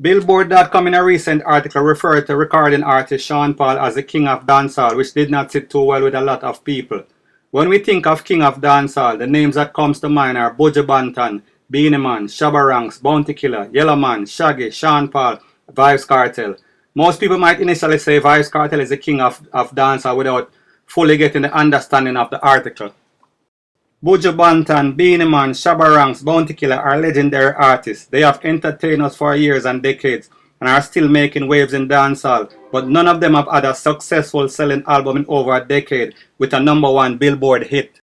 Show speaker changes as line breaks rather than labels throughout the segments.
Billboard.com in a recent article referred to recording artist Sean Paul as the king of dancehall, which did not sit too well with a lot of people. When we think of king of dancehall, the names that comes to mind are Buju, Banton, Beenie, Shabba, Bounty Killer, Yellowman, Shaggy, Sean Paul, Vybz Kartel. Most people might initially say Vybz Kartel is the king of dancehall without fully getting the understanding of the article. Buju, Banton, Beenie, Shabba, Bounty Killer are legendary artists. They have entertained us for years and decades and are still making waves in dancehall, but none of them have had a successful selling album in over a decade with a #1 Billboard hit.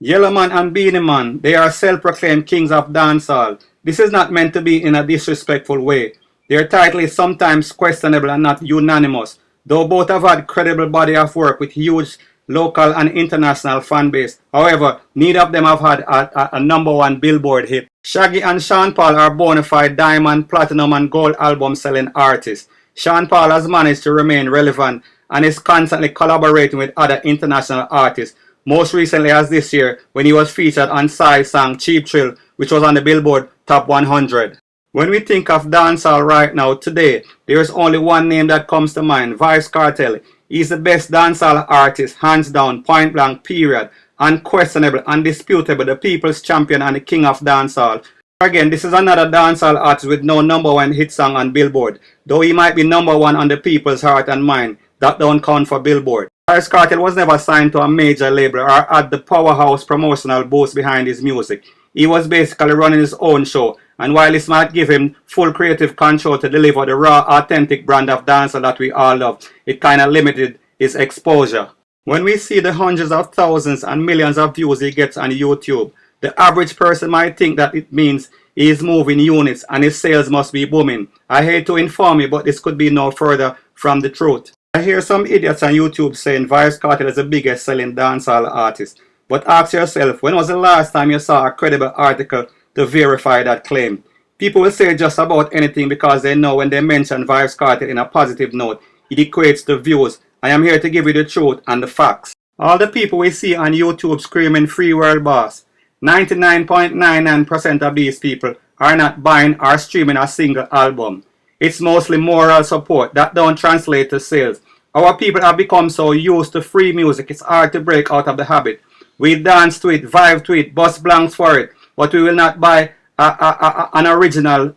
Yellowman and Beenie, they are self-proclaimed kings of dancehall. This is not meant to be in a disrespectful way. Their title is sometimes questionable and not unanimous, though both have had credible body of work with huge local and international fan base. However, neither of them have had a #1 Billboard hit. Shaggy and Sean Paul are bona fide diamond, platinum and gold album selling artists. Sean Paul has managed to remain relevant and is constantly collaborating with other international artists. Most recently as this year when he was featured on Psy's song Cheap Thrill, which was on the Billboard Top 100. When we think of dancehall right now today, there is only one name that comes to mind, Vybz Kartel. He's the best dancehall artist, hands down, point blank, period. Unquestionable, undisputable, the people's champion and the king of dancehall. Again, this is another dancehall artist with no #1 hit song on Billboard. Though he might be #1 on the people's heart and mind, that don't count for Billboard. Vybz Kartel was never signed to a major label or had the powerhouse promotional boost behind his music. He was basically running his own show, and while this might give him full creative control to deliver the raw, authentic brand of dancehall that we all love, it kinda limited his exposure. When we see the hundreds of thousands and millions of views he gets on YouTube, the average person might think that it means he is moving units and his sales must be booming. I hate to inform you, but this could be no further from the truth. I hear some idiots on YouTube saying Vybz Kartel is the biggest selling dancehall artist. But ask yourself, when was the last time you saw a credible article to verify that claim? People will say just about anything because they know when they mention Vybz Kartel in a positive note, it equates to views. I am here to give you the truth and the facts. All the people we see on YouTube screaming free world boss, 99.99% of these people are not buying or streaming a single album. It's mostly moral support that don't translate to sales. Our people have become so used to free music, it's hard to break out of the habit. We dance to it, vibe to it, bust blanks for it, but we will not buy an original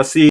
CD.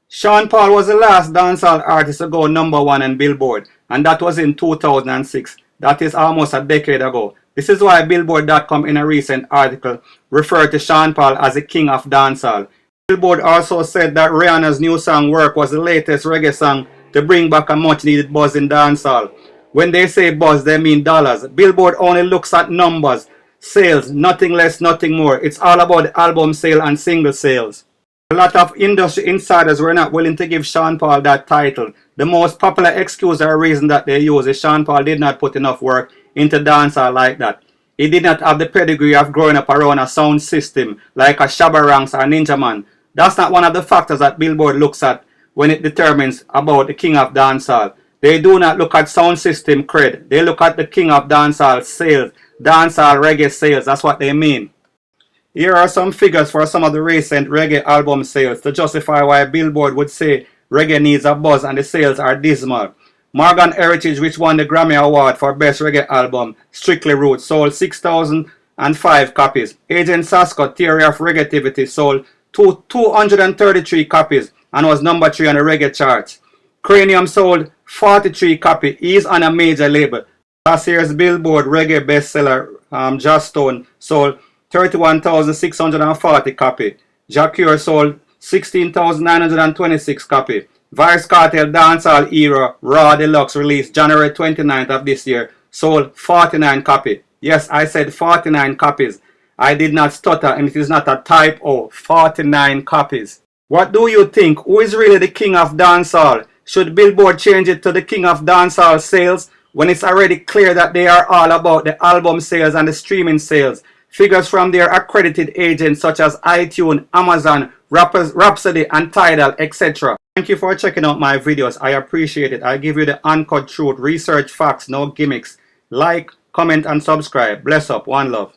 Sean Paul was the last dancehall artist to go #1 on Billboard, and that was in 2006. That is almost a decade ago. This is why Billboard.com in a recent article referred to Sean Paul as the king of dancehall. Billboard also said that Rihanna's new song Work was the latest reggae song to bring back a much needed buzz in dancehall. When they say buzz, they mean dollars. Billboard only looks at numbers, sales, nothing less, nothing more. It's all about the album sale and single sales. A lot of industry insiders were not willing to give Sean Paul that title. The most popular excuse or reason that they use is Sean Paul did not put enough work into dancehall like that. He did not have the pedigree of growing up around a sound system like a Shabba or Ninja Man. That's not one of the factors that Billboard looks at when it determines about the king of dancehall. They do not look at sound system cred. They look at the king of dancehall sales, dancehall reggae sales. That's what they mean. Here are some figures for some of the recent reggae album sales to justify why Billboard would say reggae needs a buzz and the sales are dismal. Morgan Heritage, which won the Grammy Award for Best Reggae Album, Strictly Roots, sold 6,005 copies. Agent Sasco, Theory of Reggaetivity, sold 233 copies and was #3 on the reggae charts. Cranium sold 43 copies. He's on a major label. Last year's Billboard reggae bestseller, Just Stone, sold 31,640 copies. Jacure sold 16,926 copies. Vybz Kartel Dancehall Era Raw Deluxe released January 29th of this year sold 49 copies. Yes, I said 49 copies. I did not stutter and it is not a typo. 49 copies. What do you think? Who is really the king of dancehall? Should Billboard change it to the king of dancehall sales when it's already clear that they are all about the album sales and the streaming sales? Figures from their accredited agents such as iTunes, Amazon, Rhapsody and Tidal, etc. Thank you for checking out my videos. I appreciate it. I give you the uncut truth, research facts, no gimmicks. Like, comment and subscribe. Bless up. One love.